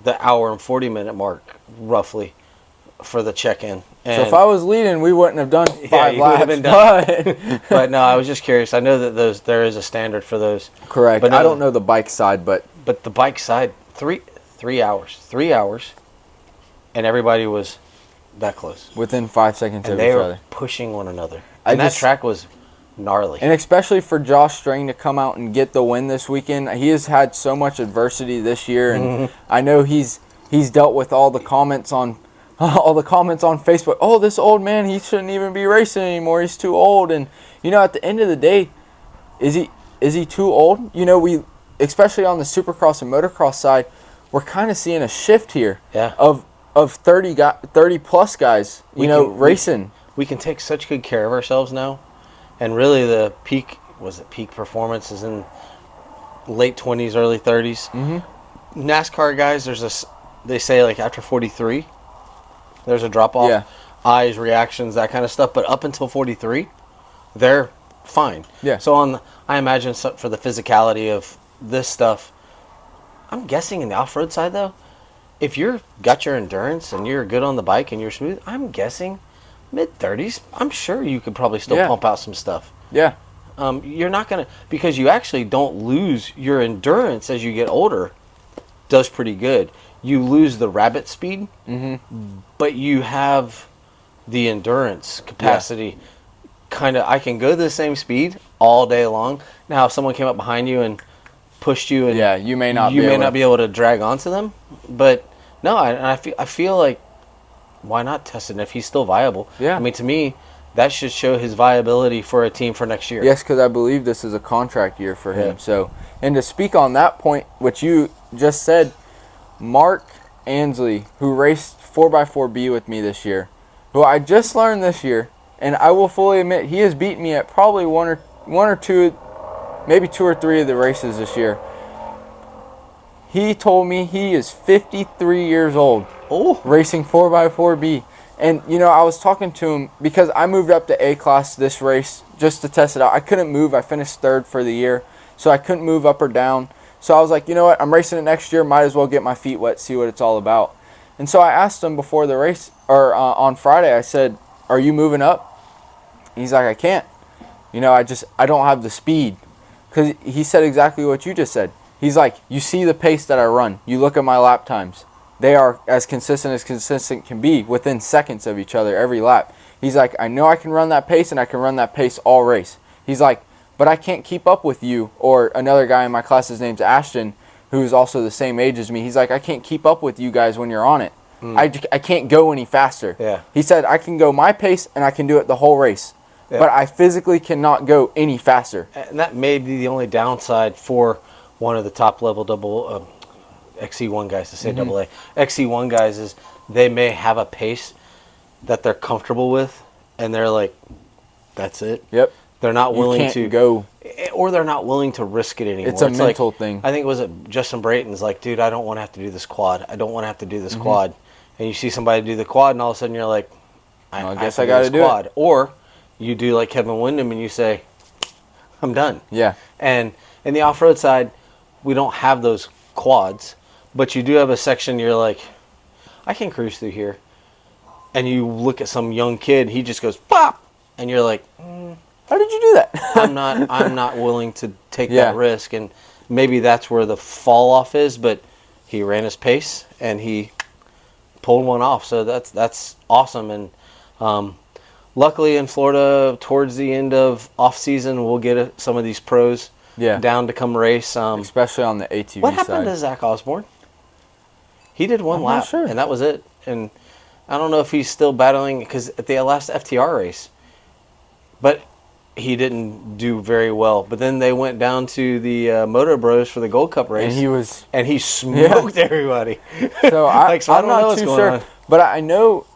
the hour and 40-minute mark, roughly, for the check-in.
So if I was leading, we wouldn't have done 5
you would have
laps.
been done. But no, I was just curious. I know that there is a standard for those.
Correct.
But no,
I don't know the bike side, but
the bike side, 3 hours, and everybody was that close,
within 5 seconds
and
of
they
each
were
other.
pushing one another. And that
just-
track was gnarly.
And especially for Josh Strang to come out and get the win this weekend. He has had so much adversity this year, and I know he's dealt with all the comments on Facebook. Oh, this old man, he shouldn't even be racing anymore. He's too old. And at the end of the day, is he too old? We, especially on the Supercross and motocross side, we're kind of seeing a shift here.
Yeah.
Of 30 plus guys, racing.
We can take such good care of ourselves now, and really the peak performance is in late 20s, early 30s. Mm-hmm. NASCAR guys, they say like after 43, there's a drop off.
Yeah.
Eyes, reactions, that kind of stuff. But up until 43, they're fine.
Yeah.
So I imagine for the physicality of this stuff, I'm guessing in the off-road side though, if you're got your endurance and you're good on the bike and you're smooth, I'm guessing mid-30s, I'm sure you could probably still pump out some stuff.
Yeah.
You're not going to, because you actually don't lose your endurance as you get older, does pretty good. You lose the rabbit speed, but you have the endurance capacity. Kind of, I can go the same speed all day long. Now, if someone came up behind you and pushed you, and
you may not
be able to drag onto them. But no, I feel like, why not test it if he's still viable?
Yeah.
I mean, to me, that should show his viability for a team for next year.
Yes, because I believe this is a contract year for him.
Yeah.
So, and to speak on that point, which you just said, Mark Ansley, who raced 4x4B with me this year, who I just learned this year, and I will fully admit he has beaten me at probably one or two, maybe 2 or 3 of the races this year. He told me he is 53 years old, racing 4x4B. And, I was talking to him because I moved up to A class this race just to test it out. I couldn't move. I finished 3rd for the year, so I couldn't move up or down. So I was like, you know what? I'm racing it next year. Might as well get my feet wet, see what it's all about. And so I asked him before the race, or on Friday, I said, are you moving up? He's like, I can't. I don't have the speed. Because he said exactly what you just said. He's like, you see the pace that I run. You look at my lap times. They are as consistent can be within seconds of each other every lap. He's like, I know I can run that pace, and I can run that pace all race. He's like, but I can't keep up with you. Or another guy in my class, his name's Ashton, who's also the same age as me. He's like, I can't keep up with you guys when you're on it. I can't go any faster.
Yeah.
He said, I can go my pace, and I can do it the whole race. Yeah. But I physically cannot go any faster.
And that may be the only downside for one of the top level XC1 guys, to say double A. XC1 guys is they may have a pace that they're comfortable with, and they're like, that's it.
Yep.
They're not willing to
go,
or they're not willing to risk it anymore.
It's a mental thing.
I think Justin Brayton's like, dude, I don't want to have to do this quad. I don't want to have to do this quad. And you see somebody do the quad, and all of a sudden you're like,
I guess I got to do
quad.
It.
Or you do like Kevin Windham, and you say, I'm done.
Yeah.
And in the off-road side, we don't have those quads, but you do have a section you're like, I can cruise through here. And you look at some young kid, he just goes, pop! And you're like,
how did you do that?
I'm not willing to take that risk. And maybe that's where the fall off is, but he ran his pace, and he pulled one off. So that's awesome. And luckily in Florida, towards the end of off-season, we'll get some of these pros down to come race.
Especially on the ATV
what happened
side.
to Zach Osborne? He did one lap, and that was it. And I don't know if he's still battling, because at the last FTR race. But he didn't do very well. But then they went down to the Moto Bros for the Gold Cup race,
and
he smoked everybody.
So
I'm
I'm not too sure, but I know.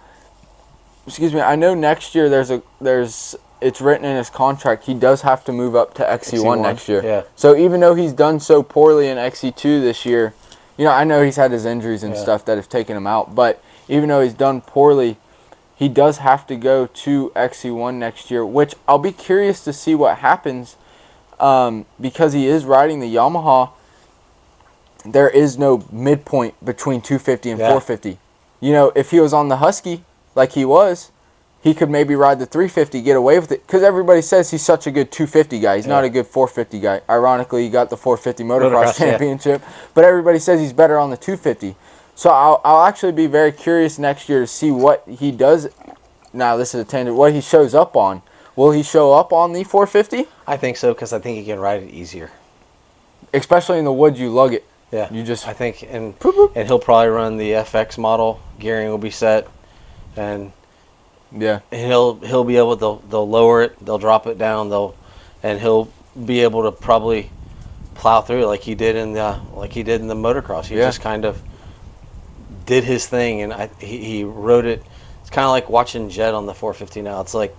Excuse me. I know next year it's written in his contract he does have to move up to XC1 next year.
Yeah.
So even though he's done so poorly in XC2 this year, I know he's had his injuries and stuff that have taken him out, but even though he's done poorly, he does have to go to XC1 next year, which I'll be curious to see what happens because he is riding the Yamaha. There is no midpoint between 250 and 450. If he was on the Husky like he was, he could maybe ride the 350, get away with it, because everybody says he's such a good 250 guy. He's not a good 450 guy. Ironically, he got the 450 motocross championship, but everybody says he's better on the 250. So I'll actually be very curious next year to see what he does. Now, this is a tangent. What he shows up on. Will he show up on the 450?
I think so, because I think he can ride it easier.
Especially in the woods, you lug it.
Yeah. I think, and
Boop.
he'll probably run the FX model. Gearing will be set, and he'll be able to. They'll lower it. They'll drop it down. And he'll be able to probably plow through it like he did in the motocross. He just kind of did his thing, and he rode it. It's kind of like watching Jed on the 450 now. It's like,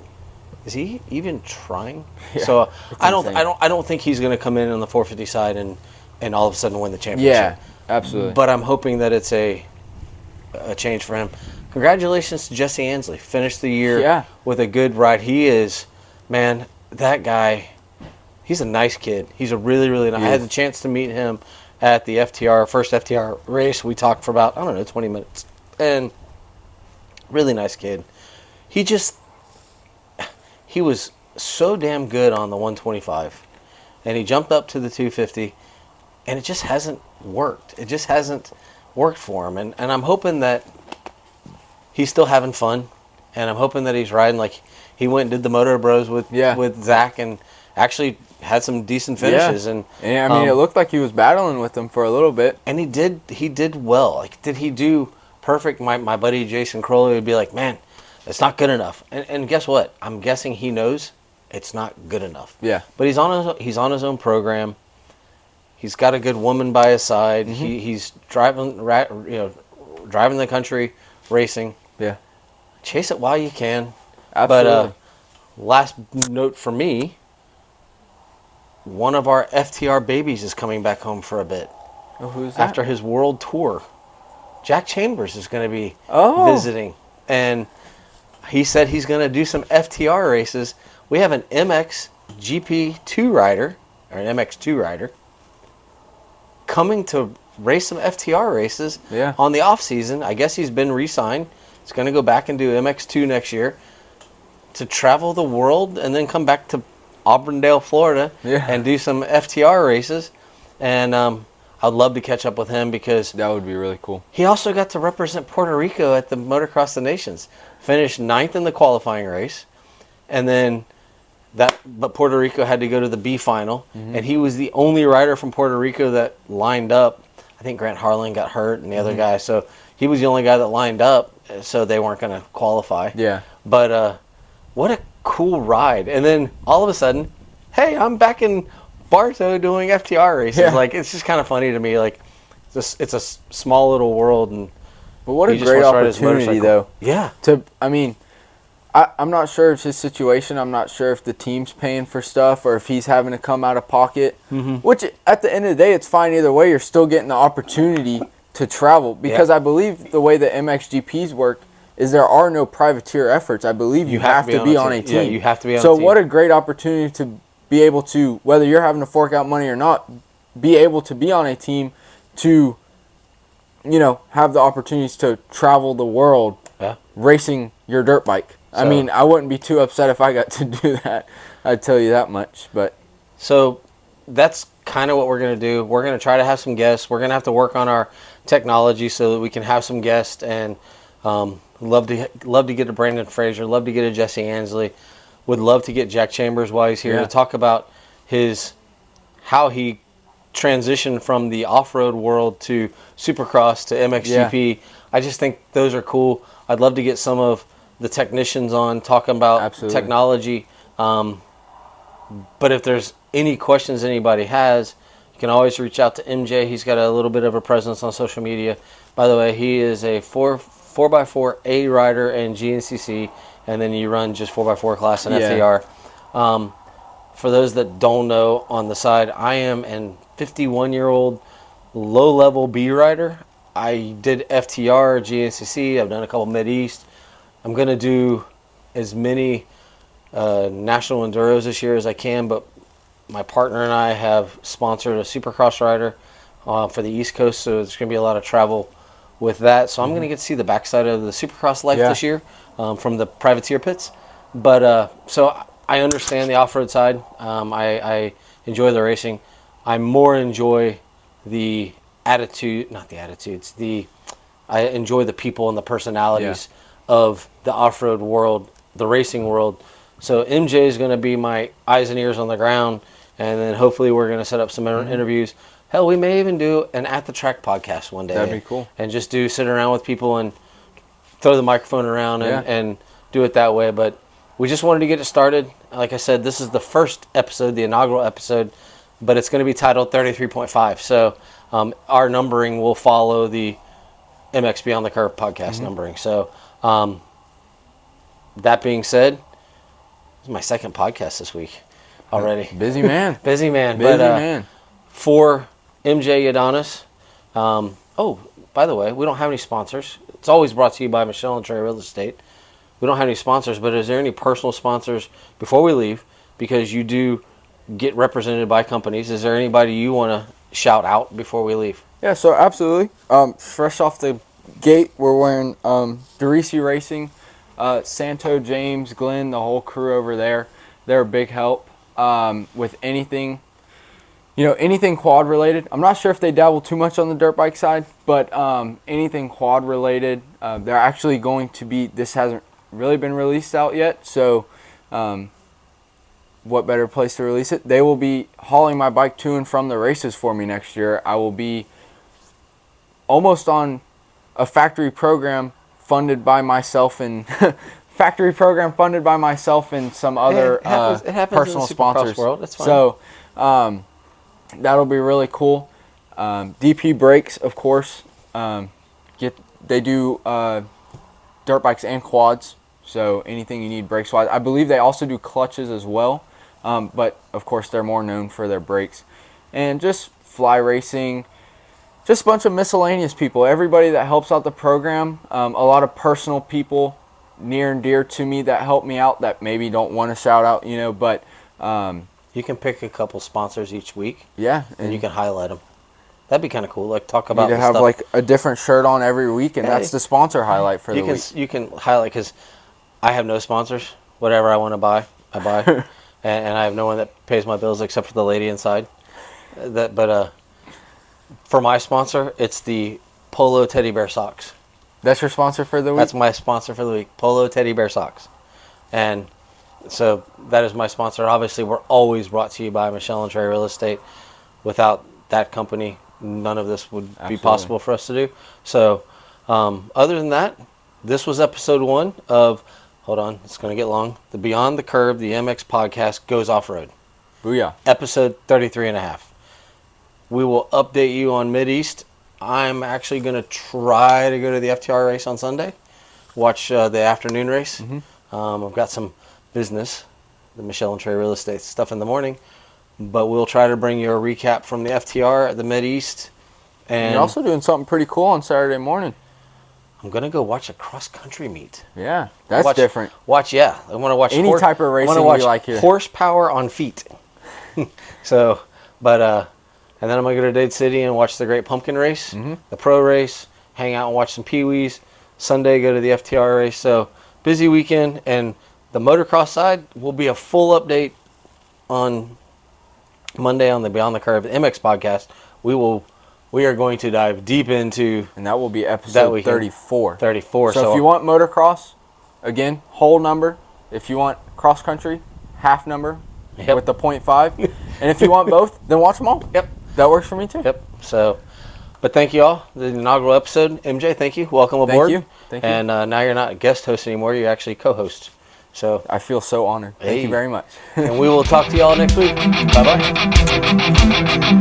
is he even trying?
Yeah,
so I don't think he's going to come in on the 450 side and all of a sudden win the championship.
Yeah, absolutely.
But I'm hoping that it's a change for him. Congratulations to Jesse Ansley. Finished the year with a good ride. He is, man, that guy, he's a nice kid. He's a really, really nice. I had the chance to meet him at the first FTR race. We talked for about, 20 minutes. And really nice kid. He was so damn good on the 125. And he jumped up to the 250. And it just hasn't worked. It just hasn't worked for him. And I'm hoping that he's still having fun. And I'm hoping that he's riding like he went and did the Moto Bros with Zach and actually had some decent finishes.
Yeah. And I mean, it looked like he was battling with them for a little bit.
And he did well. Like, did he do perfect? My buddy Jason Crowley would be like, man, it's not good enough. And guess what? I'm guessing he knows it's not good enough.
Yeah.
But he's on his own program. He's got a good woman by his side.
Mm-hmm.
He's driving the country, racing.
Yeah.
Chase it while you can.
Absolutely.
But last note for me, one of our FTR babies is coming back home for a bit.
Oh, who's that?
After his world tour. Jack Chambers is going to be visiting. And he said he's going to do some FTR races. We have an MX GP2 rider, or an MX2 rider, coming to race some FTR races on the off season. I guess he's been re-signed. He's going to go back and do MX2 next year to travel the world and then come back to Auburndale, Florida and do some FTR races. And I'd love to catch up with him because
that would be really cool.
He also got to represent Puerto Rico at the Motocross of the Nations. Finished 9th in the qualifying race. And then but Puerto Rico had to go to the B final, and he was the only rider from Puerto Rico that lined up. I think Grant Harlan got hurt and the other guy, so he was the only guy that lined up, so they weren't going to qualify.
Yeah.
But what a cool ride. And then all of a sudden, hey, I'm back in Bartow doing FTR races.
Yeah.
Like, it's just kind of funny to me. Like, it's a small little world.
But what a great opportunity, though.
Yeah.
I'm not sure of his situation. I'm not sure if the team's paying for stuff or if he's having to come out of pocket. Mm-hmm. Which, at the end of the day, it's fine either way. You're still getting the opportunity to travel. Because I believe the way the MXGPs work is there are no privateer efforts. I believe you have to be on a team.
Yeah, you have to be on a
team.
team.
So what a great opportunity to be able to, whether you're having to fork out money or not, be able to be on a team to, have the opportunities to travel the world racing your dirt bike. So, I mean, I wouldn't be too upset if I got to do that. I'd tell you that much. But
so that's kind of what we're going to do. We're going to try to have some guests. We're going to have to work on our technology so that we can have some guests. And love to get a Brandon Fraser. Love to get a Jesse Ansley. Would love to get Jack Chambers while he's here to talk about how he transitioned from the off-road world to Supercross to MXGP. Yeah. I just think those are cool. I'd love to get some of the technicians on talking about technology. But if there's any questions anybody has, you can always reach out to MJ. He's got a little bit of a presence on social media. By the way, he is a 4x4 A rider in GNCC, and then you run just 4x4 class in FTR. For those that don't know, on the side, I am a 51-year-old low-level B rider. I did FTR, GNCC. I've done a couple Mideast. I'm going to do as many national enduros this year as I can, but my partner and I have sponsored a supercross rider for the East Coast, so there's going to be a lot of travel with that. So I'm going to get to see the backside of the supercross life this year from the privateer pits. But so I understand the off-road side. I enjoy the racing. I more enjoy the attitude, not the attitudes. I enjoy the people and the personalities of the off-road world, the racing world. So MJ is going to be my eyes and ears on the ground, and then hopefully we're going to set up some interviews. Hell, we may even do an At the Track podcast one day.
That'd be cool.
And just sit around with people and throw the microphone around and do it that way. But we just wanted to get it started. Like I said, this is the first episode, the inaugural episode, but it's going to be titled 33.5. So our numbering will follow the MX Beyond the Curve podcast numbering. So that being said, this is my second podcast this week already.
Busy man.
Busy man.
Busy man.
For MJ Adonis. By the way, we don't have any sponsors. It's always brought to you by Michelle and Trey Real Estate. We don't have any sponsors, but is there any personal sponsors before we leave? Because you do get represented by companies. Is there anybody you want to shout out before we leave?
Yeah, so absolutely. Fresh off the gate, we're wearing DeRisi Racing, Santo, James, Glenn, the whole crew over there. They're a big help with anything. Anything quad related. I'm not sure if they dabble too much on the dirt bike side, but anything quad related, they're actually going to be, this hasn't really been released out yet, so what better place to release it? They will be hauling my bike to and from the races for me next year. I will be almost on a factory program funded by myself and some other
it happens
personal
in the
sponsors.
World. That's fine.
So that'll be really cool. DP Brakes, of course. They do dirt bikes and quads. So anything you need brakes wise. I believe they also do clutches as well. But of course they're more known for their brakes. And just Fly Racing. Just a bunch of miscellaneous people. Everybody that helps out the program. A lot of personal people near and dear to me that help me out that maybe don't want to shout out, but
you can pick a couple sponsors each week.
Yeah.
And you can highlight them. That'd be kind of cool. Like talk about
you have
stuff.
Like a different shirt on every week, and that's the sponsor highlight for the week.
You can highlight, because I have no sponsors. Whatever I want to buy, I buy. and I have no one that pays my bills except for the lady inside. But for my sponsor, it's the Polo Teddy Bear Socks.
That's your sponsor for the week?
That's my sponsor for the week. Polo Teddy Bear Socks. And so that is my sponsor. Obviously, we're always brought to you by Michelle and Trey Real Estate. Without that company, none of this would be possible for us to do. So other than that, this was episode 1 of, hold on, it's going to get long, the Beyond the Curve, the MX podcast goes off-road.
Booyah.
Episode 33.5. We will update you on Mideast. I'm actually going to try to go to the FTR race on Sunday, watch the afternoon race. I've got some business, the Michelle and Trey Real Estate stuff in the morning, but we'll try to bring you a recap from the FTR at the Mideast. And
you're also doing something pretty cool on Saturday morning.
I'm going to go watch a cross-country meet.
Yeah, that's different.
I want to watch
any type of racing we like here.
Horsepower on feet. So, but and then I'm going to go to Dade City and watch the Great Pumpkin Race, the pro race, hang out and watch some Pee-wees. Sunday, go to the FTR race. So, busy weekend. And the motocross side will be a full update on Monday on the Beyond the Curve MX podcast. We are going to dive deep into...
And that will be episode 34.
34.
So if you want motocross, again, whole number. If you want cross country, half number with the 0.5. And if you want both, then watch them all.
Yep.
That works for me too.
Yep. So, but thank you all. The inaugural episode. MJ, thank you. Welcome aboard.
Thank you.
And now you're not a guest host anymore. You actually co-host. So
I feel so honored. Thank
Hey.
you very much.
and we will talk to y'all next week. Bye-bye.